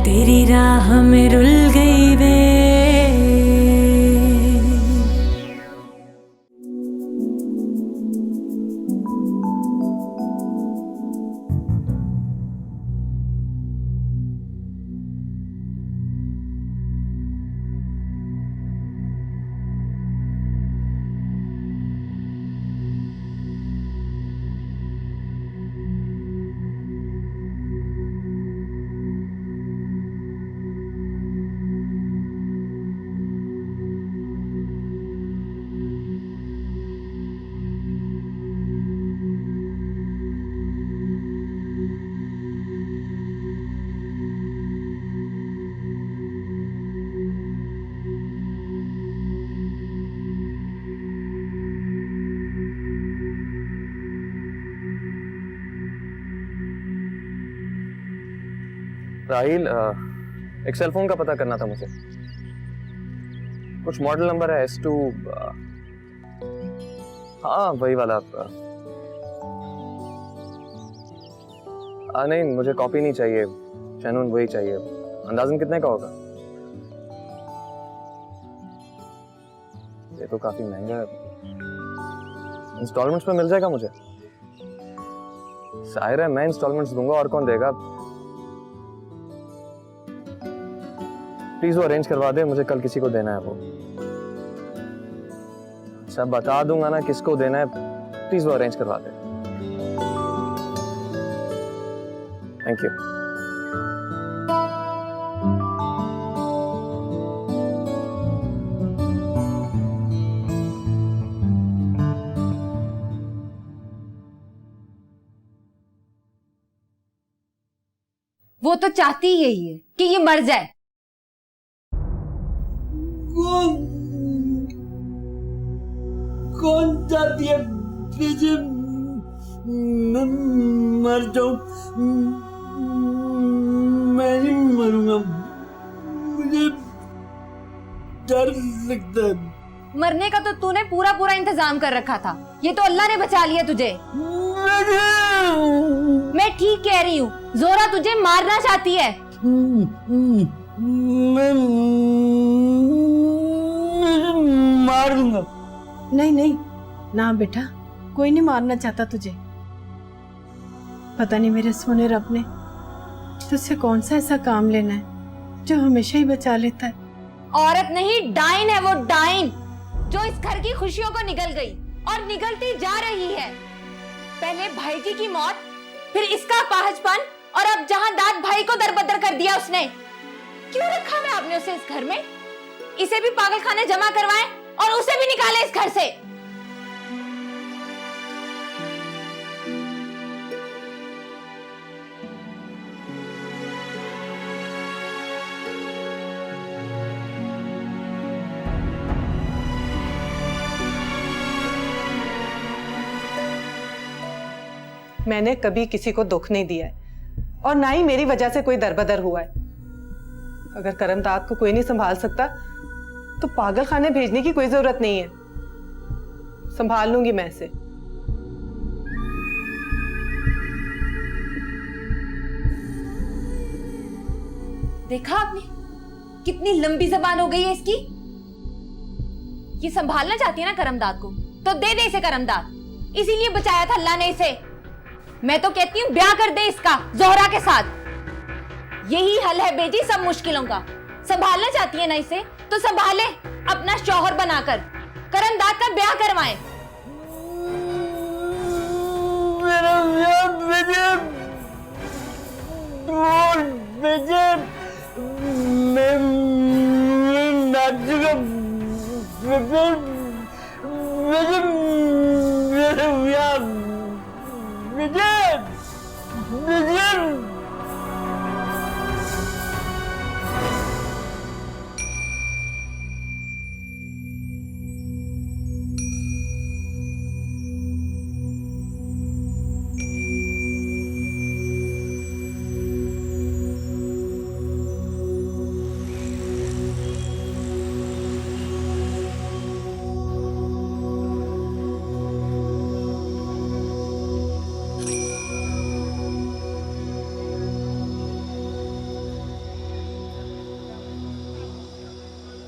तेरी राह में रुल गई वे। राहिल, एक सेल फोन का पता करना था मुझे। कुछ मॉडल नंबर है S2। हाँ वही वाला। नहीं, मुझे कॉपी नहीं चाहिए, जेन्युइन वही चाहिए। अंदाजन कितने का होगा? ये तो काफी महंगा है। इंस्टॉलमेंट्स में मिल जाएगा मुझे? जाहिर है मैं इंस्टॉलमेंट्स दूंगा, और कौन देगा। प्लीज वो अरेंज करवा दे, मुझे कल किसी को देना है वो। सब बता दूंगा ना किसको देना है, प्लीज वो अरेंज करवा दे। Thank you. वो तो चाहती ही यही है कि ये मर जाए। कौन चाहती है मुझे मर जाऊं? मैं नहीं मरूंगा, मुझे डर लगता है। मरने का तो तूने पूरा पूरा इंतजाम कर रखा था, ये तो अल्लाह ने बचा लिया तुझे। मैं ठीक कह रही हूँ, जोरा तुझे मारना चाहती है। मैं मार दूंगा। नहीं नहीं ना बेटा, कोई नहीं मारना चाहता तुझे। पता नहीं मेरे सोने रब ने तुझसे कौन सा ऐसा काम लेना है जो हमेशा ही बचा लेता है। औरत नहीं, डाइन है वो, डाइन, जो इस घर की खुशियों को निगल गई और निगलती जा रही है। पहले भाई जी की मौत, फिर इसका पाहजपन, और अब जहां दाद भाई को दरबदर कर दिया उसने। क्यों रखा है आपने उसे इस घर में? इसे भी पागलखाने जमा करवाएं और उसे भी निकाले इस घर से। मैंने कभी किसी को दुख नहीं दिया है और ना ही मेरी वजह से कोई दरबदर हुआ है। अगर करमदाद को कोई नहीं संभाल सकता तो पागल खाने भेजने की कोई जरूरत नहीं है। संभाल लूंगी मैं इसे। देखा आपने कितनी लंबी जबान हो गई है इसकी। ये संभालना चाहती है ना करमदाद को, तो दे दे इसे करमदाद। इसीलिए बचाया था अल्लाह ने इसे। मैं तो कहती हूँ ब्याह कर दे इसका जोहरा के साथ। यही हल है बेटी सब मुश्किलों का। संभालना चाहती है ना इसे, तो संभाले अपना शौहर बनाकर। करमदाद का ब्याह करवाएं। मेरा ब्याह मैं नाचूंगा। मेरा ब्याह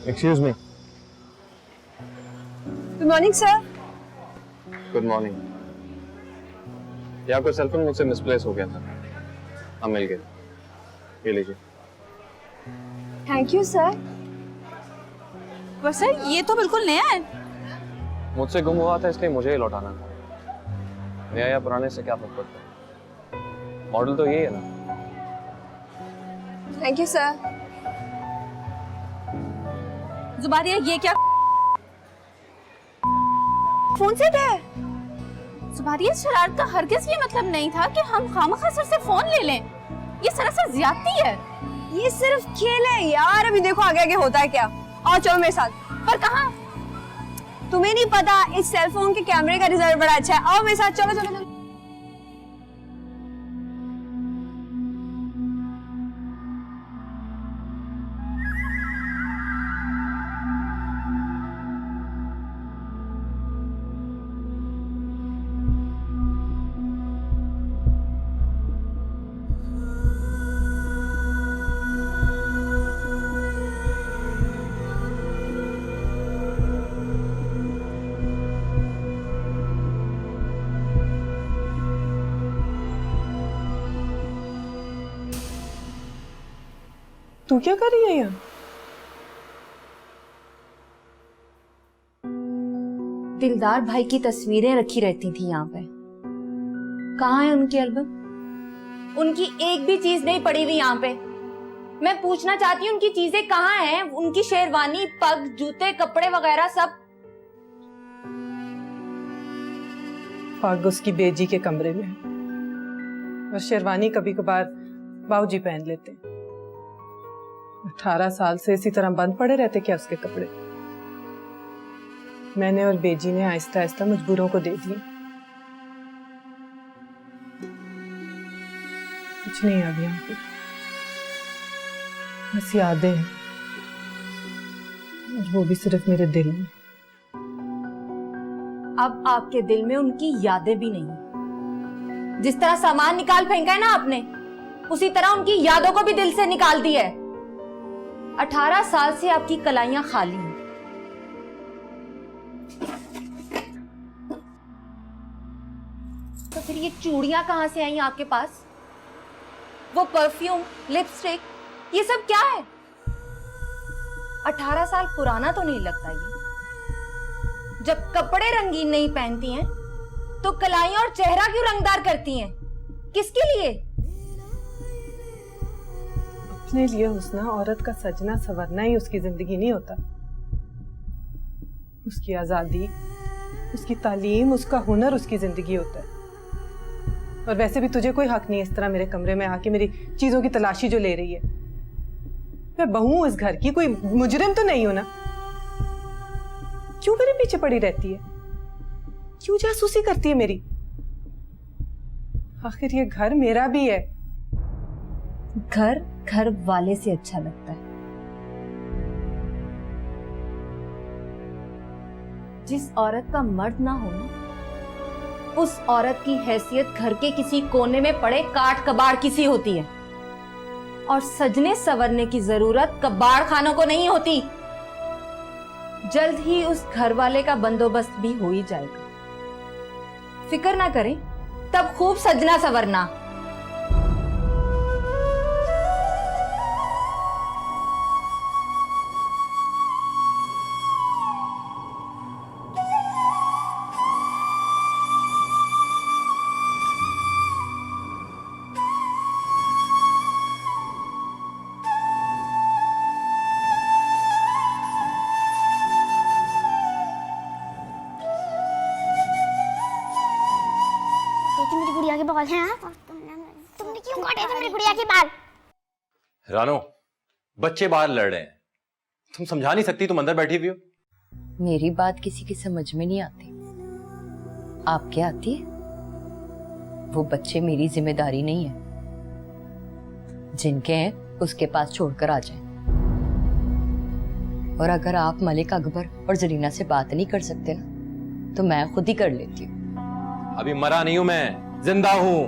excuse me. Good morning sir. Good morning. ये आपका सेलफोन मुझसे मिसप्लेस हो गया था, अब मिल गया, ये लीजिए। Thank you sir. पर सर ये तो बिल्कुल नया है। मुझसे गुम हुआ था इसलिए मुझे ही लौटाना था। नया या पुराने से क्या फर्क पड़ता है, मॉडल तो यही है ना। Thank you sir. जुबारिया ये क्या फोन से है? जुबारिया शरारत का हरगिज ये मतलब नहीं था कि हम खामखा सर से फोन ले लें। ये सरासर ज्यादती है। ये सिर्फ खेल है यार, अभी देखो आगे आगे होता है क्या। और चलो मेरे साथ। पर कहाँ? तुम्हें नहीं पता, इस सेलफोन के कैमरे का रिजल्ट बड़ा अच्छा है। आओ मेरे साथ, चलो चलो चलो। तू क्या कर रही है यहाँ? दिलदार भाई की तस्वीरें रखी रहती थी यहाँ पे। कहाँ है उनकी एल्बम? उनकी एक भी चीज नहीं पड़ी हुई यहाँ पे। मैं पूछना चाहती हूँ उनकी चीजें कहाँ हैं? उनकी शेरवानी, पग, जूते, कपड़े वगैरह सब। पग उसकी बेजी के कमरे में है और शेरवानी कभी कभार बाबूजी पहन लेते हैं। 18 साल से इसी तरह बंद पड़े रहते क्या उसके कपड़े? मैंने और बेजी ने आहिस्ता आहिस्ता मजबूरों को दे दिए। कुछ नहीं अब यहाँ पे, बस यादें हैं, और वो भी सिर्फ मेरे दिल में। अब आपके दिल में उनकी यादें भी नहीं। जिस तरह सामान निकाल फेंका है ना आपने, उसी तरह उनकी यादों को भी दिल से निकाल दी है। 18 साल से आपकी कलाइयां खाली हैं। तो फिर ये चूड़ियां कहां से आई आपके पास? वो परफ्यूम, लिपस्टिक, ये सब क्या है? 18 साल पुराना तो नहीं लगता ये। जब कपड़े रंगीन नहीं पहनती हैं, तो कलाइयां और चेहरा क्यों रंगदार करती हैं? किसके लिए? अपने लिए हुस्ना, औरत का सजना संवरना ही उसकी जिंदगी नहीं होता। उसकी आजादी, उसकी तालीम, उसका हुनर उसकी जिंदगी होता है। और वैसे भी तुझे कोई हक नहीं इस तरह मेरे कमरे में आके मेरी चीजों की तलाशी जो ले रही है। मैं बहू हूं इस घर की, कोई मुजरिम तो नहीं हो ना? क्यों मेरे पीछे पड़ी रहती है? क्यों जासूसी करती है मेरी? आखिर ये घर मेरा भी है। घर घर वाले से अच्छा लगता है। जिस औरत का मर्द ना हो ना, उस औरत की हैसियत घर के किसी कोने में पड़े काट कबाड़ की सी होती है। और सजने संवरने की जरूरत कबाड़ खानों को नहीं होती। जल्द ही उस घर वाले का बंदोबस्त भी हो ही जाएगा। फिक्र ना करें, तब खूब सजना संवरना। मेरी गुड़िया के बाल हैं। तुमने क्यों काटे थे मेरी गुड़िया के बाल? रानो, बच्चे बाहर लड़ रहे हैं, तुम समझा नहीं सकती? तुम अंदर बैठी हुई हो। मेरी बात किसी की समझ में नहीं आती, आपके आती है? वो बच्चे मेरी जिम्मेदारी नहीं है। जिनके हैं उसके पास छोड़कर आ जाएं। और अगर आप मलिक अकबर और जरीना से बात नहीं कर सकते ना, तो मैं खुद ही कर लेती हूँ। अभी मरा नहीं हूं मैं, जिंदा हूं।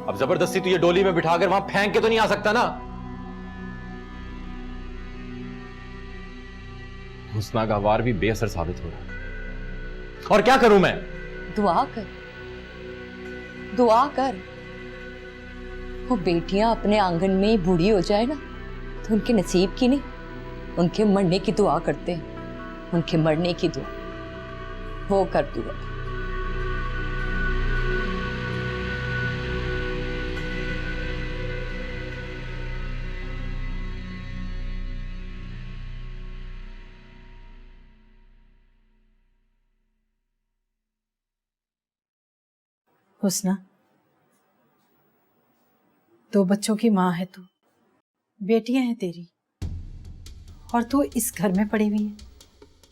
अब जबरदस्ती तुझे डोली में बिठाकर वहां फेंक के तो नहीं आ सकता ना। हुस्ना का वार भी बेअसर साबित हो रहा है। और क्या करूं मैं? दुआ कर, दुआ कर। वो बेटियां अपने आंगन में ही बूढ़ी हो जाए ना तो उनके नसीब की नहीं, उनके मरने की दुआ करते हैं। उनके मरने की दुआ वो कर दुआ। हुस्ना, 2 बच्चों की माँ है तू, बेटियां हैं तेरी, और तू इस घर में पड़ी हुई है।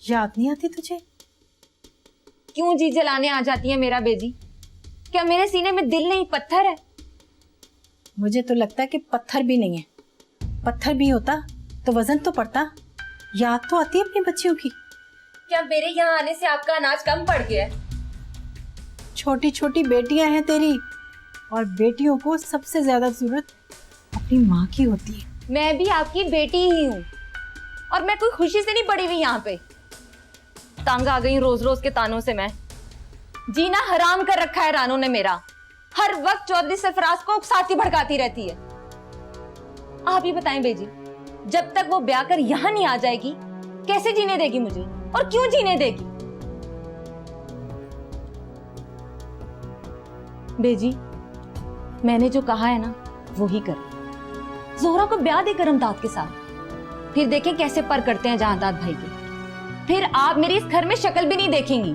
याद नहीं आती तुझे? क्यों जी जलाने आ जाती है मेरा बेजी? क्या मेरे सीने में दिल नहीं पत्थर है? मुझे तो लगता है कि पत्थर भी नहीं है। पत्थर भी होता तो वजन तो पड़ता। याद तो आती है अपनी बच्चियों की। क्या मेरे यहाँ आने से आपका अनाज कम पड़ गया है? छोटी छोटी बेटियां हैं तेरी, और बेटियों को सबसे ज्यादा जरूरत अपनी माँ की होती है। मैं भी आपकी बेटी ही हूँ, और मैं कोई खुशी से नहीं पड़ी हुई यहाँ पे। तंग आ गई रोज रोज के तानों से। मैं जीना हराम कर रखा है रानू ने मेरा। हर वक्त चौधरी सरफराज को उकसाती भड़काती रहती है। आप ही बताएं बेजी, जब तक वो ब्याह कर यहाँ नहीं आ जाएगी कैसे जीने देगी मुझे, और क्यों जीने देगी? बेजी, मैंने जो कहा है ना वो ही कर। जोहरा को ब्याह दे करमदाद के साथ, फिर देखें कैसे पर करते हैं जहांदाद भाई के। फिर आप मेरी इस घर में शक्ल भी नहीं देखेंगी।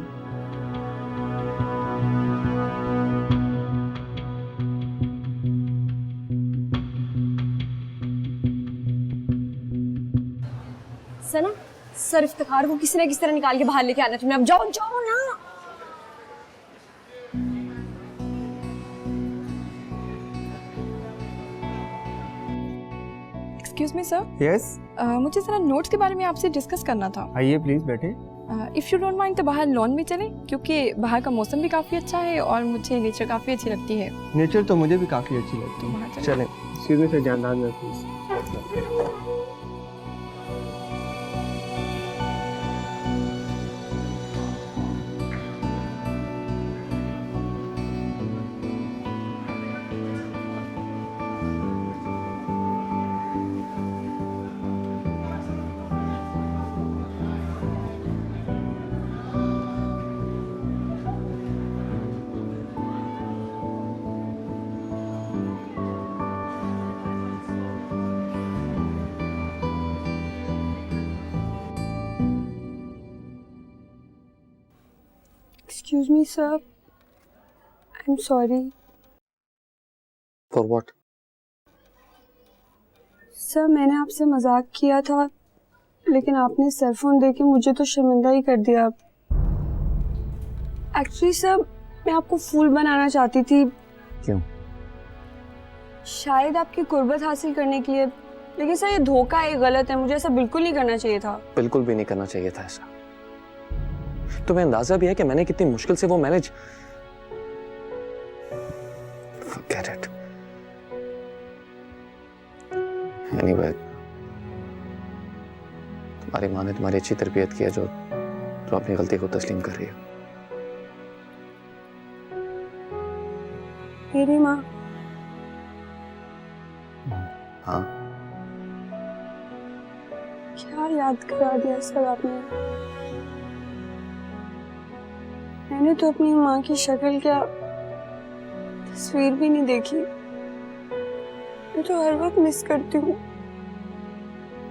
सना, सर इफ्तिखार को किसी न किसी तरह निकाल के बाहर लेके आना चाहिए। अब जाओ जाओ ना। Excuse me sir. यस, मुझे जरा नोट्स के बारे में आपसे डिस्कस करना था। आइए प्लीज बैठे। इफ़ यू डोंट माइंड तो बाहर लॉन में चलें, क्योंकि बाहर का मौसम भी काफ़ी अच्छा है और मुझे नेचर काफ़ी अच्छी लगती है। नेचर तो मुझे भी काफी अच्छी लगती वहाँ है। चलें। चलें, सीधे से जानदार में please. Excuse me sir, I am sorry. For what? Sir, मैंने आपसे मजाक किया था, लेकिन आपने सेलफोन देके मुझे तो शर्मिंदा ही कर दिया। एक्चुअली सर, मैं आपको फूल बनाना चाहती थी। क्यों? शायद आपकी कुर्बत हासिल करने के लिए, लेकिन सर ये धोखा है, गलत है। मुझे ऐसा बिल्कुल नहीं करना चाहिए था। बिल्कुल भी नहीं करना चाहिए था ऐसा। तुम्हें अंदाजा भी है कि मैंने कितनी मुश्किल से वो मैनेज। Forget it. Anyway, तुम्हारी माँ ने तुम्हारी अच्छी तरबियत की है जो अपनी गलती को तस्लीम कर रही है। मेरी माँ? हाँ। क्या याद करा दिया सर आपने। मैंने तो अपनी माँ की शक्ल क्या तस्वीर भी नहीं देखी। मैं तो हर वक्त मिस करती हूँ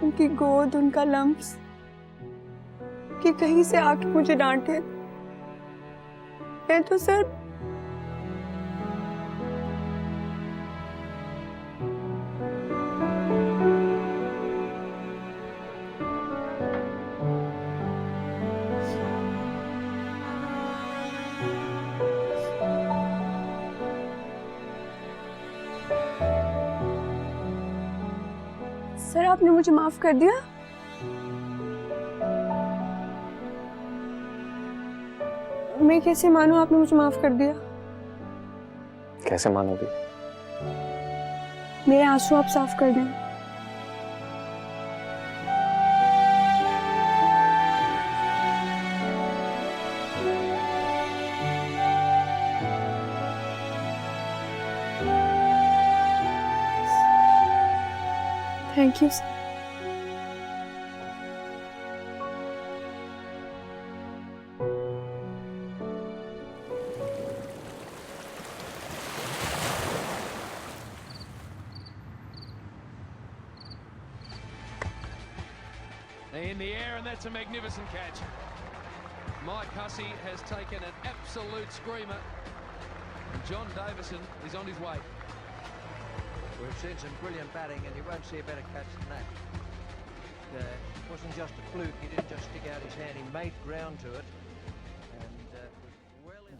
उनकी गोद, उनका लम्स, कि कहीं से आके मुझे डांटे। मैं तो सर सर, आपने मुझे माफ कर दिया? मैं कैसे मानूं आपने मुझे माफ कर दिया? कैसे मानोगी? मेरे आंसू आप साफ कर दें। Thank you sir. In the air, and that's a magnificent catch. Mike Hussey has taken an absolute screamer, and John Davison is on his way. We've seen some brilliant batting, and you won't see a better catch than that. It wasn't just a fluke. He didn't just stick out his hand. He made ground to it, and was well in.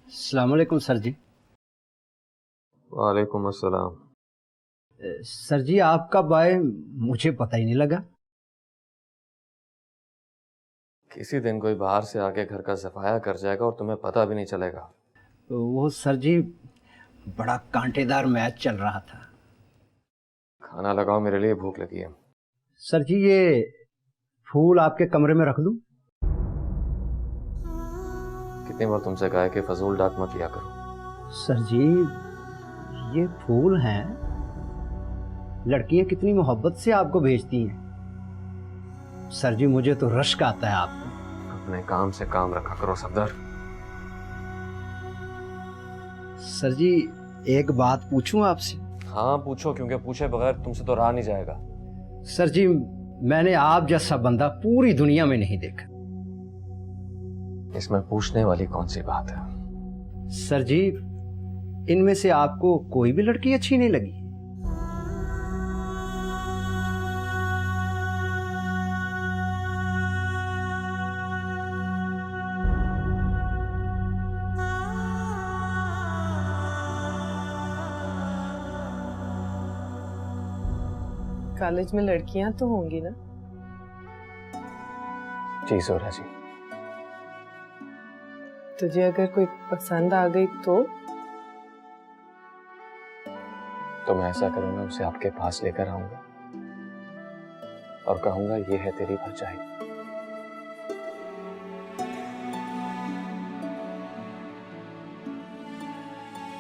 अस्सलाम वालेकुम sir जी। वालेकुम अस्सलाम। Sir जी आप कब आए मुझे पता ही नहीं लगा। किसी दिन कोई बाहर से आके घर का सफाया कर जाएगा और तुम्हें पता भी नहीं चलेगा। वो सर जी बड़ा कांटेदार मैच चल रहा था। खाना लगाओ, मेरे लिए भूख लगी है। सर जी ये फूल आपके कमरे में रख दूं? कितनी बार तुमसे कहा है कि फजूल डाक मत किया करो। सर जी ये फूल हैं, लड़कियां कितनी मोहब्बत से आपको भेजती हैं। सर जी मुझे तो रश्क आता है आपको। अपने काम से काम रखा करो सफदर। सर जी एक बात पूछूं आपसे? हाँ पूछो, क्योंकि पूछे बगैर तुमसे तो रहा नहीं जाएगा। सर जी मैंने आप जैसा बंदा पूरी दुनिया में नहीं देखा। इसमें पूछने वाली कौन सी बात है? सर जी इनमें से आपको कोई भी लड़की अच्छी नहीं लगी? कॉलेज में लड़कियां तो होंगी ना? जी सोरा जी। तुझे अगर कोई पसंद आ गई तो मैं ऐसा करूंगा, उसे आपके पास लेकर आऊंगा और कहूंगा ये है तेरी परछाई।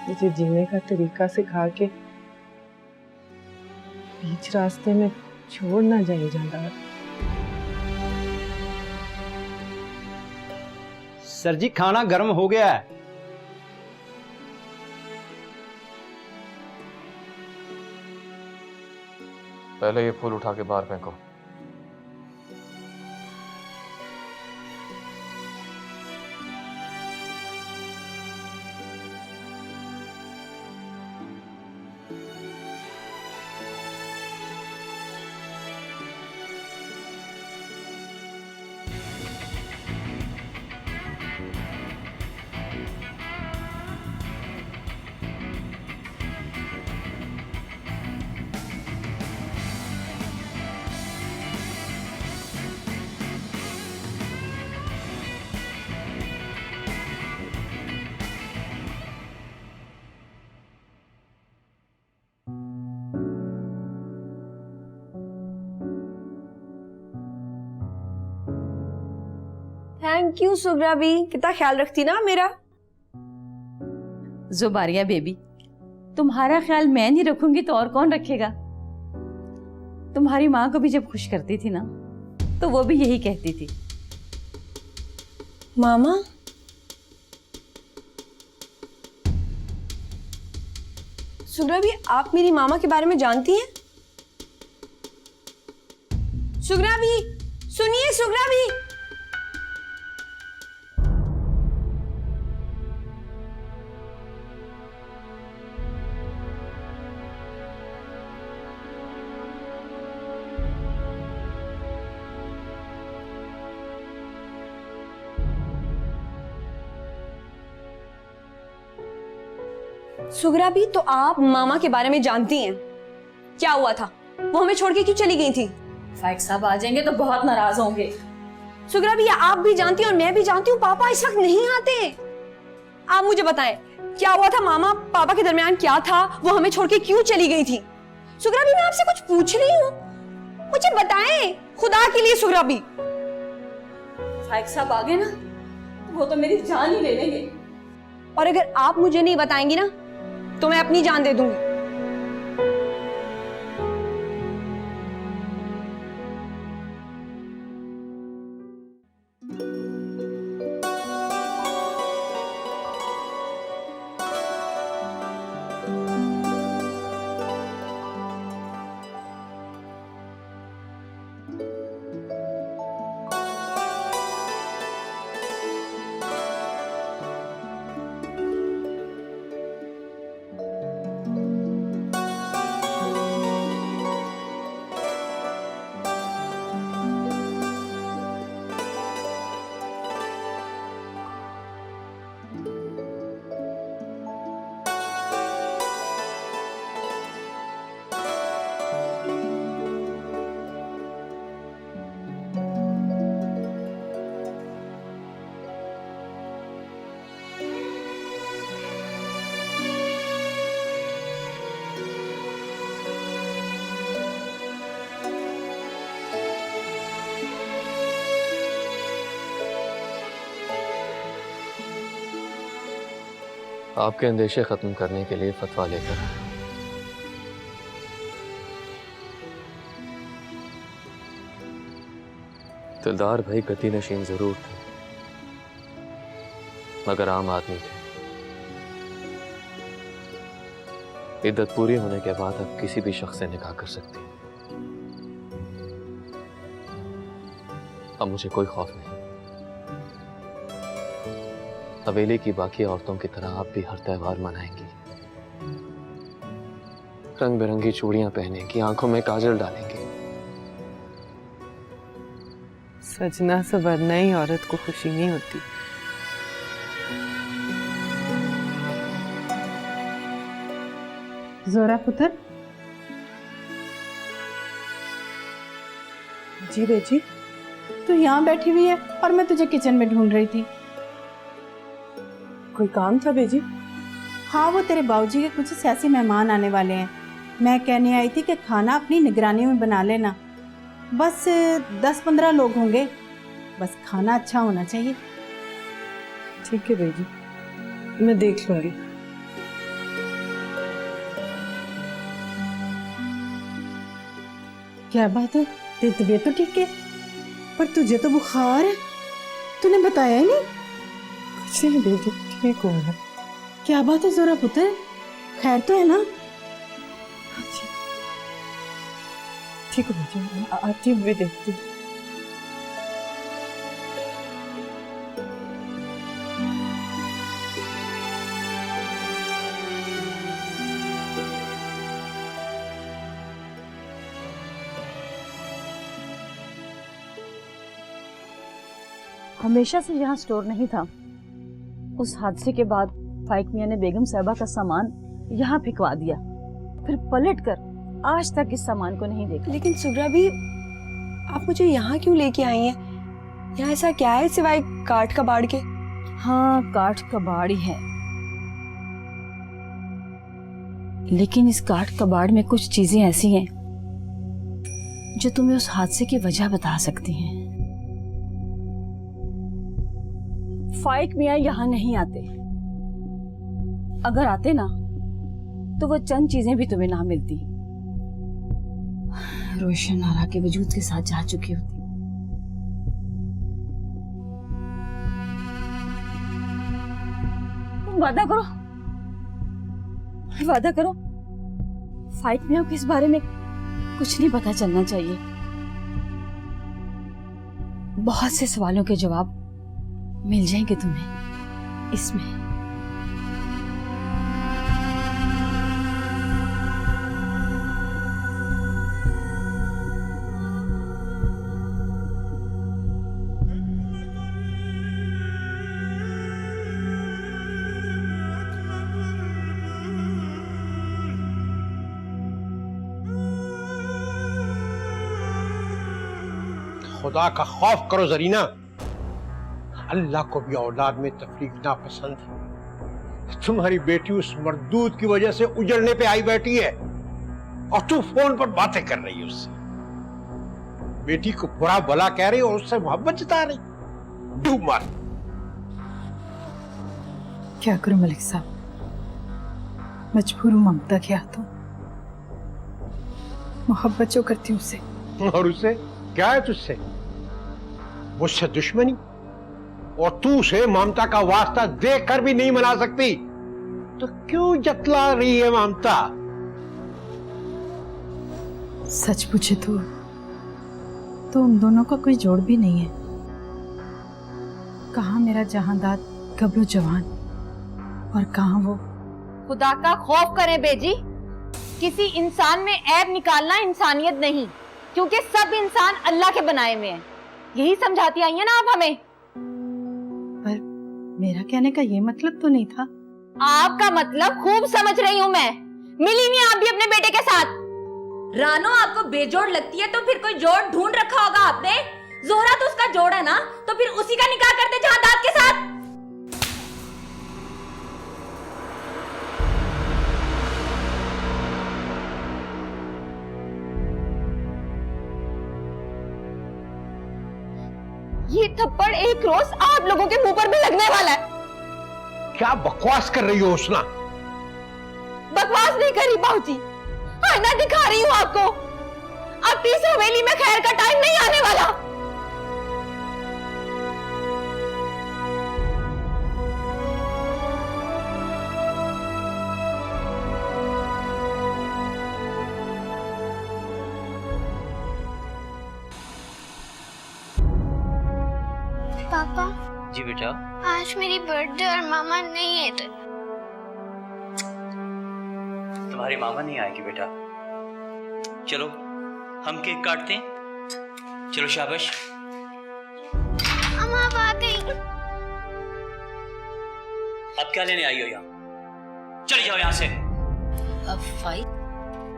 मुझे जीने का तरीका सिखा के बीच रास्ते में छोड़ ना जाए जाना। सर जी खाना गर्म हो गया है। पहले ये फूल उठा के बाहर फेंको। थैंक यू सुगरा भी, कितना ख्याल रखती ना मेरा। जुबारिया बेबी तुम्हारा ख्याल मैं नहीं रखूंगी तो और कौन रखेगा? तुम्हारी माँ को भी जब खुश करती थी ना तो वो भी यही कहती थी। मामा सुगरा भी, आप मेरी मामा के बारे में जानती हैं? सुगरा भी सुनिए, सुगरा भी। सुगरा भी, तो आप मामा के बारे में जानती हैं? क्या हुआ था? वो हमें छोड़ के क्यों चली गई थी? फाइक साहब आ जाएंगे तो बहुत नाराज होंगे। सुगरा भी, आप भी जानती हैं और मैं भी जानती हूँ पापा इस वक्त नहीं आते। आप मुझे बताएं क्या हुआ था? मामा पापा के दरमियान क्या था? वो हमें छोड़ के क्यों चली गई थी? सुगरा भी, मैं आपसे कुछ पूछ रही हूँ, मुझे बताएं खुदा के लिए। सुगरा भी, फाइक साहब आ गए ना तो वो तो मेरी जान ही ले लेंगे। और अगर आप मुझे नहीं बताएंगी ना तो मैं अपनी जान दे दूंगी। आपके अंदेशे खत्म करने के लिए फतवा लेकर दिलदार भाई गति नशीन जरूर थे, मगर आम आदमी थे। इद्दत पूरी होने के बाद आप किसी भी शख्स से निकाह कर सकती हैं। अब मुझे कोई खौफ नहीं। हवेली की बाकी औरतों की तरह आप भी हर त्योहार मनाएंगी, रंग बिरंगी चूड़ियां पहनेंगी, आंखों में काजल डालेंगी। सजना सवरना ही औरत को खुशी नहीं होती। जोरा पुत्र। जी बेटी। तू यहाँ बैठी हुई है और मैं तुझे किचन में ढूंढ रही थी। कोई काम था बेजी? हाँ, वो तेरे बाबूजी के कुछ सियासी मेहमान आने वाले हैं। मैं कहने आई थी कि खाना अपनी निगरानी में बना लेना। बस 10-15 लोग होंगे, बस खाना अच्छा होना चाहिए। ठीक है बेजी, मैं देख लूंगी। क्या बात है, तेरी तबीयत तो ठीक है, पर तुझे तो बुखार है, तूने बताया ही नहीं। कुछ नहीं बेटी, ठीक हूँ मैं। क्या बात है जोरा पुत्र, खैर तो है ना? ठीक है बेटी, आती हुई देखती हूँ। हमेशा से यहाँ स्टोर नहीं था। उस हादसे के बाद फाइक मियां ने बेगम साहबा का सामान यहाँ फिकवा दिया, फिर पलट कर आज तक इस सामान को नहीं देखा। लेकिन सुगरा भी, आप मुझे यहाँ क्यों लेके आई हैं? यहाँ ऐसा क्या है सिवाय काठ कबाड़ के? हाँ, काठ कबाड़ ही है, लेकिन इस काठ कबाड़ में कुछ चीजें ऐसी हैं जो तुम्हें उस हादसे की वजह बता सकती हैं। फाइक मियां यहाँ नहीं आते। अगर आते ना तो वो चंद चीजें भी तुम्हें ना मिलती। रोशन आरा के वजूद के साथ जा चुकी होती। वादा करो, वादा करो, फाइक मियां को इस बारे में कुछ नहीं पता चलना चाहिए। बहुत से सवालों के जवाब मिल जाएंगे तुम्हें इसमें। खुदा का खौफ करो जरीना, अल्लाह को भी औलाद में तफरीक नापसंद है। तुम्हारी बेटी उस मरदूद की वजह से उजड़ने पे आई बैठी है और तू फोन पर बातें कर रही है उससे। बेटी को बुरा भला कह रही और उससे मोहब्बत जता रही। डूब मार। क्या करूं मलिक साहब, मजबूर हूँ ममता के हाथों। मोहब्बत जो करती हूँ उससे। और उससे क्या है तुझसे? मुझसे दुश्मनी? और तू उसे ममता का वास्ता देख कर भी नहीं मना सकती, तो क्यों जतला रही है ममता? सच पूछे तो उन दोनों का कोई जोड़ भी नहीं है। कहाँ मेरा जहांदाद गबरू जवान और कहाँ वो। खुदा का खौफ करें बेजी, किसी इंसान में ऐब निकालना इंसानियत नहीं, क्योंकि सब इंसान अल्लाह के बनाए हुए हैं। यही समझाती आई है ना आप हमें। पर मेरा कहने का ये मतलब तो नहीं था। आपका मतलब खूब समझ रही हूँ मैं। मिली नहीं आप भी अपने बेटे के साथ। रानो आपको बेजोड़ लगती है तो फिर कोई जोड़ ढूंढ रखा होगा आपने। जोहरा तो उसका जोड़ है ना, तो फिर उसी का निकाह करते जहांदाद के साथ। ये थप्पड़ एक रोज आप लोगों के मुंह पर भी लगने वाला है। क्या बकवास कर रही हो उसना? बकवास नहीं करी बाबूजी, आईना दिखा रही हूँ आपको। अब इस हवेली में खैर का टाइम नहीं आने वाला। पापा जी बेटा। आज मेरी बर्थडे और मामा नहीं है तो। तुम्हारी मामा नहीं आएगी बेटा। चलो हम केक काटते हैं। चलो शाबाश। मामा आ गई। अब क्या लेने आई हो यहाँ? चले जाओ यहाँ से। अब फाइट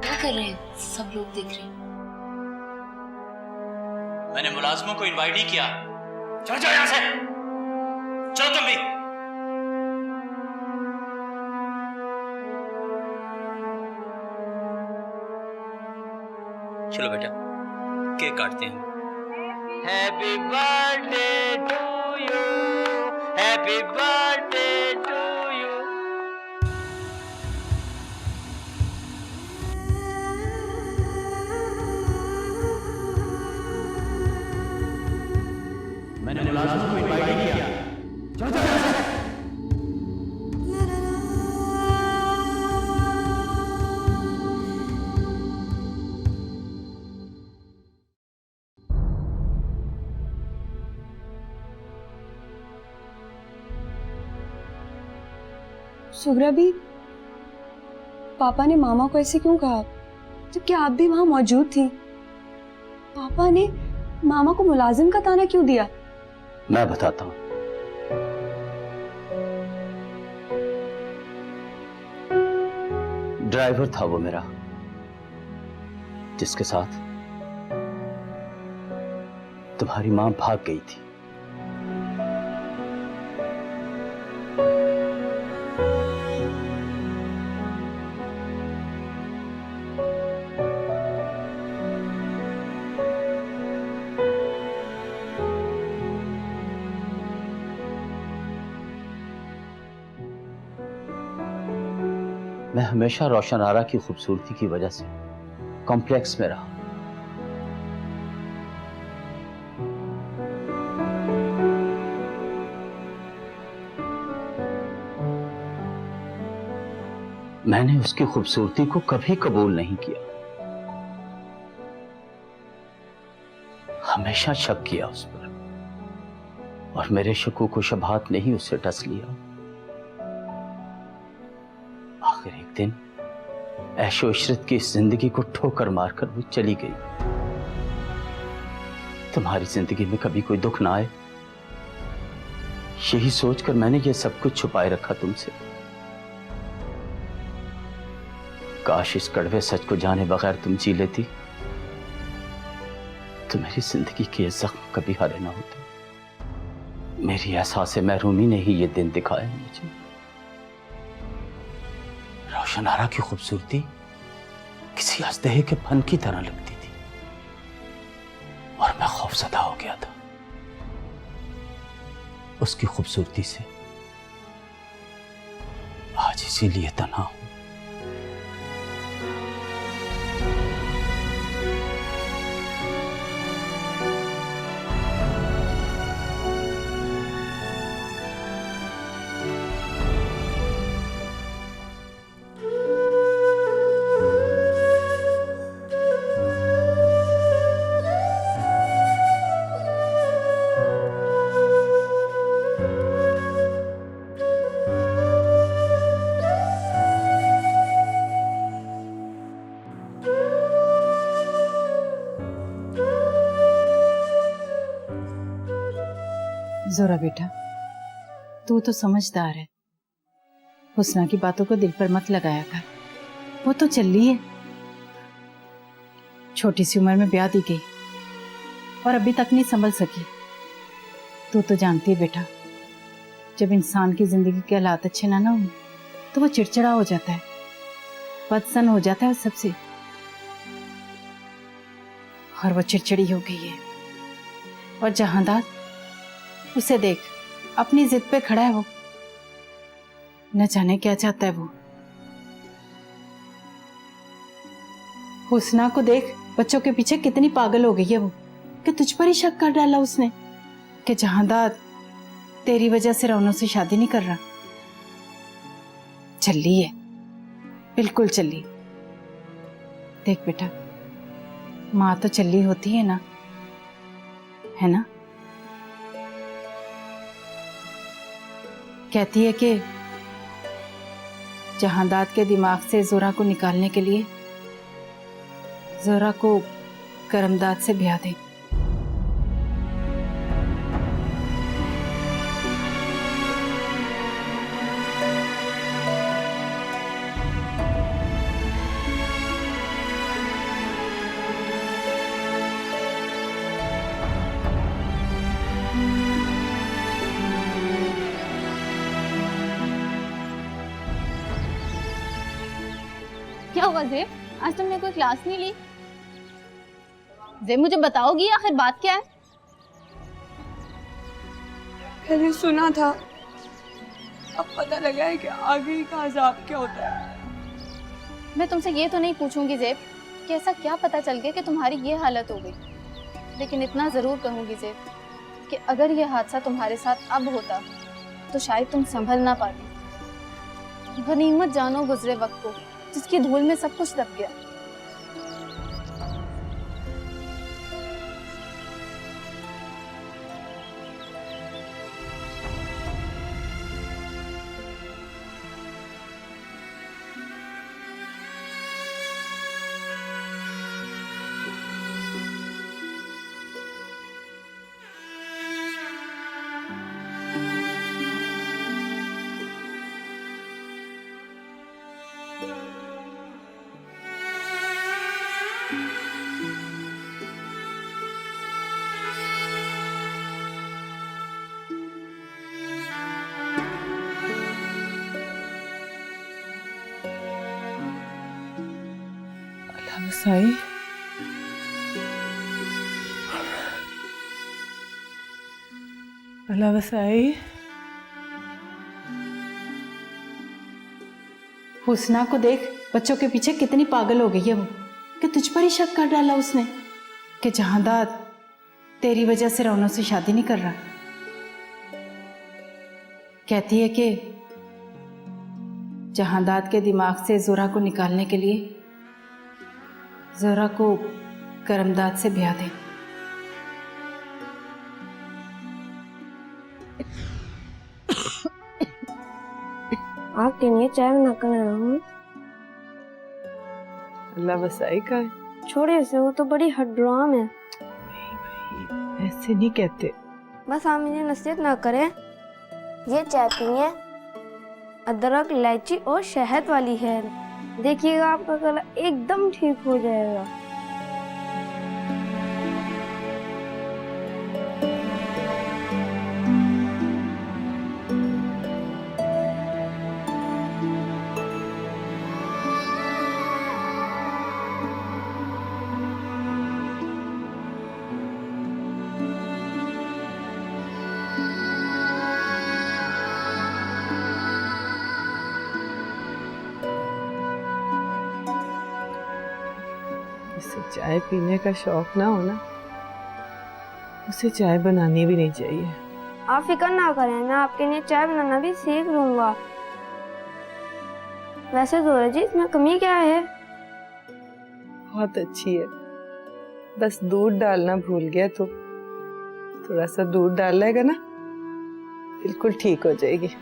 क्या कर रहे हैं? सब लोग देख रहे हैं। मैंने मुलाजमों को इनवाइट नहीं किया। चलो जाओ यहाँ से। चलो तुम भी। चलो बेटा केक काटते हैं। Happy birthday to you, happy birthday to you. मैंने मुलाजिमों को इनवाइट नहीं किया। चलो चलो यहाँ से। सुगरा भी, पापा ने मामा को ऐसे क्यों कहा, जबकि आप भी वहां मौजूद थी? पापा ने मामा को मुलाजिम का ताना क्यों दिया? मैं बताता हूं। ड्राइवर था वो मेरा, जिसके साथ तुम्हारी मां भाग गई थी। मैं हमेशा रोशन आरा की खूबसूरती की वजह से कॉम्प्लेक्स में रहा। मैंने उसकी खूबसूरती को कभी कबूल नहीं किया, हमेशा शक किया उस पर, और मेरे शकूक व शबहात ने ही उसे डस लिया। आखिर एक दिन ऐशो इशरत की इस जिंदगी को ठोकर मारकर वो चली गई। तुम्हारी जिंदगी में कभी कोई दुख ना आए, यही सोचकर मैंने ये सब कुछ छुपाए रखा तुमसे। काश इस कड़वे सच को जाने बगैर तुम जी लेती, तो मेरी जिंदगी के ये जख्म कभी हरे ना होते। मेरी एहसास महरूमी ने ही ये दिन दिखाया मुझे। रोशन आरा की खूबसूरती किसी अजदहे के फन की तरह लगती थी, और मैं खौफजदा हो गया था उसकी खूबसूरती से। आज इसीलिए तन्हा हूं। जोरा बेटा, तू तो समझदार है, हुस्ना की बातों को दिल पर मत लगाया कर। वो तो चली है, छोटी सी उम्र में ब्याह दी गई और अभी तक नहीं संभल सकी। तू तो जानती है बेटा, जब इंसान की जिंदगी के हालात अच्छे ना हो तो वो चिड़चिड़ा हो जाता है, बदसन हो जाता है सबसे, और वो चिड़चिड़ी हो गई है। और जहांदार, उसे देख, अपनी जिद पे खड़ा है वो, न जाने क्या चाहता है वो। हुस्ना को देख, बच्चों के पीछे कितनी पागल हो गई है वो, कि तुझ पर ही शक कर डाला उसने कि जहांदार तेरी वजह से रौनक से शादी नहीं कर रहा। चली है, बिल्कुल चली। देख बेटा, माँ तो चली होती है ना, है ना? कहती है कि जहांदाद के दिमाग से जोरा को निकालने के लिए जोरा को करमदाद से ब्याह दे। क्या हुआ ज़ेब? आज तुमने कोई क्लास नहीं ली? ज़ेब मुझे बताओगी आखिर बात क्या है? पहले सुना था, अब पता लगा है कि आगे का अजाब क्या होता है। मैं तुमसे ये तो नहीं पूछूंगी ज़ेब कि ऐसा क्या पता चल गया कि तुम्हारी ये हालत हो गई, लेकिन इतना ज़रूर कहूँगी ज़ेब कि अगर ये हादसा तुम्हारे साथ अब होता तो शायद तुम संभल ना पाती। गनीमत जानो गुजरे वक्त को, जिसकी धूल में सब कुछ दब गया। वसाई, अल्लाह वसाई। हुस्ना को देख, बच्चों के पीछे कितनी पागल हो गई है वो, कि तुझ पर ही शक कर डाला उसने कि जहांदाद तेरी वजह से रौनक से शादी नहीं कर रहा। कहती है कि जहांदाद के दिमाग से जोरा को निकालने के लिए जोरा को करमदाद से ब्याह दे। आपके लिए चाय बना कर रहा हूँ। अल्लाह वसाई का है। छोड़े उसे, वो तो बड़ी हड्राम है। ऐसे नहीं कहते। बस आप मुझे नसीहत ना करें। ये चाय पिए, अदरक, इलायची और शहद वाली है। देखिएगा आपका गला एकदम ठीक हो जाएगा। जिसे चाय पीने का शौक ना हो ना, उसे चाय बनानी भी नहीं चाहिए। आप फिक्र ना करें, मैं आपके लिए चाय बनाना भी सीख लूंगा। वैसे जोरा जी, इसमें कमी क्या है? बहुत अच्छी है, बस दूध डालना भूल गया तो थोड़ा सा दूध डाल लेगा ना, बिल्कुल ठीक हो जाएगी।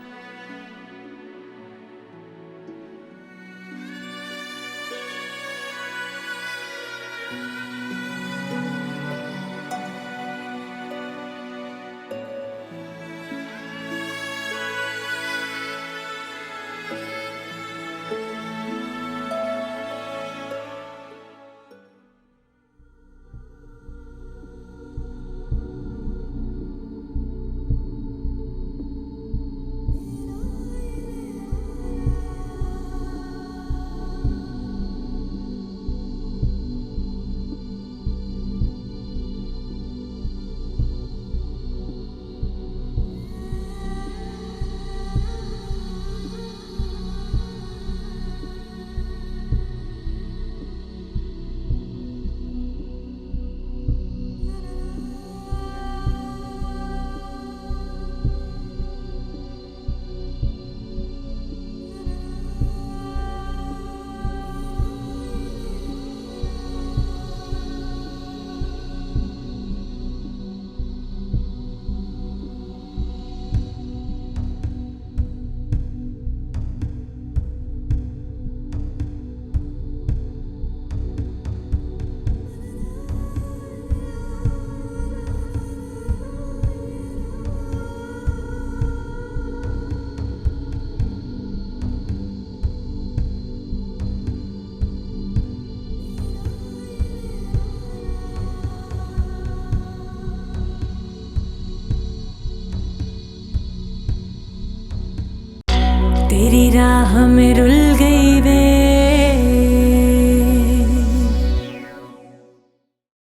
तेरी राह में रुल